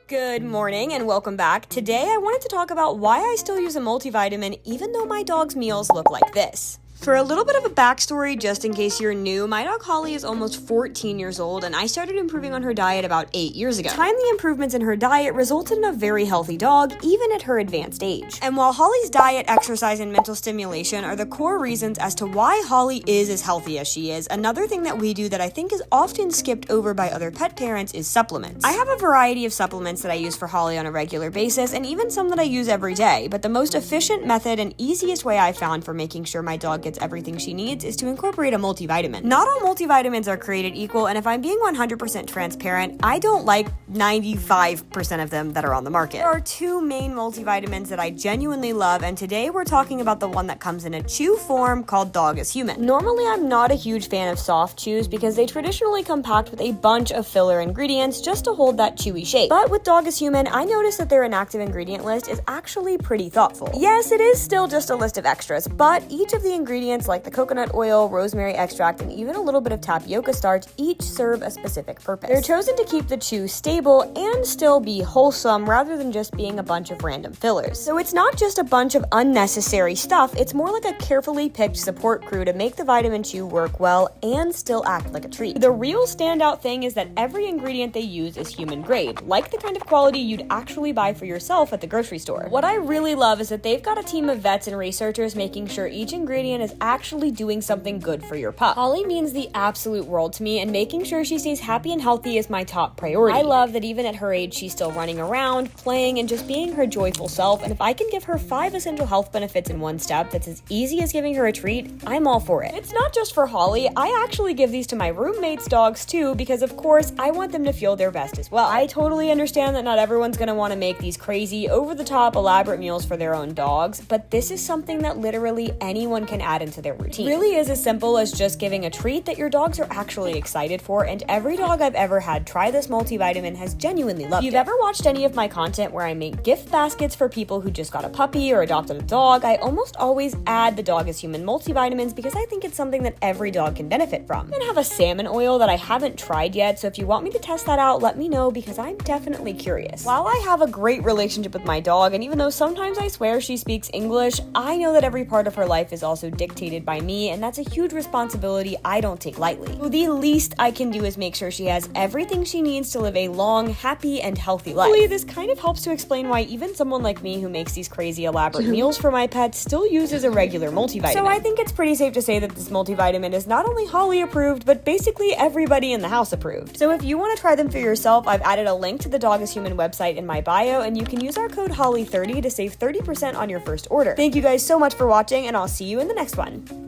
Good morning and welcome back. Today I wanted to talk about why I still use a multivitamin even though my dog's meals look like this. For a little bit of a backstory, just in case you're new, my dog Holly is almost 14 years old and I started improving on her diet about 8 years ago. Timely improvements in her diet resulted in a very healthy dog, even at her advanced age. And while Holly's diet, exercise, and mental stimulation are the core reasons as to why Holly is as healthy as she is, another thing that we do that I think is often skipped over by other pet parents is supplements. I have a variety of supplements that I use for Holly on a regular basis, and even some that I use every day, but the most efficient method and easiest way I've found for making sure my dog gets everything she needs is to incorporate a multivitamin. Not all multivitamins are created equal, and if I'm being 100% transparent, I don't like 95% of them that are on the market. There are two main multivitamins that I genuinely love, and today we're talking about the one that comes in a chew form called Dog is Human. Normally, I'm not a huge fan of soft chews because they traditionally come packed with a bunch of filler ingredients just to hold that chewy shape. But with Dog is Human, I noticed that their inactive ingredient list is actually pretty thoughtful. Yes, it is still just a list of extras, but each of the ingredients like the coconut oil, rosemary extract, and even a little bit of tapioca starch each serve a specific purpose. They're chosen to keep the chew stable and still be wholesome rather than just being a bunch of random fillers. So it's not just a bunch of unnecessary stuff, it's more like a carefully picked support crew to make the vitamin chew work well and still act like a treat. The real standout thing is that every ingredient they use is human grade, like the kind of quality you'd actually buy for yourself at the grocery store. What I really love is that they've got a team of vets and researchers making sure each ingredient is actually doing something good for your pup. Holly means the absolute world to me, and making sure she stays happy and healthy is my top priority. I love that even at her age, she's still running around, playing, and just being her joyful self, and if I can give her 5 essential health benefits in one step that's as easy as giving her a treat, I'm all for it. It's not just for Holly, I actually give these to my roommates' dogs too, because of course, I want them to feel their best as well. I totally understand that not everyone's gonna want to make these crazy, over-the-top, elaborate meals for their own dogs, but this is something that literally anyone can add into their routine. It really is as simple as just giving a treat that your dogs are actually excited for, and every dog I've ever had try this multivitamin has genuinely loved it. If you've ever watched any of my content where I make gift baskets for people who just got a puppy or adopted a dog, I almost always add the Dog is Human multivitamins because I think it's something that every dog can benefit from. I have a salmon oil that I haven't tried yet, so if you want me to test that out, let me know because I'm definitely curious. While I have a great relationship with my dog, and even though sometimes I swear she speaks English, I know that every part of her life is also dictated by me, and that's a huge responsibility I don't take lightly. So the least I can do is make sure she has everything she needs to live a long, happy, and healthy life. Hopefully, this kind of helps to explain why even someone like me who makes these crazy elaborate meals for my pets still uses a regular multivitamin. So I think it's pretty safe to say that this multivitamin is not only Holly approved, but basically everybody in the house approved. So if you want to try them for yourself, I've added a link to the Dog is Human website in my bio, and you can use our code HOLLY30 to save 30% on your first order. Thank you guys so much for watching, and I'll see you in the next one.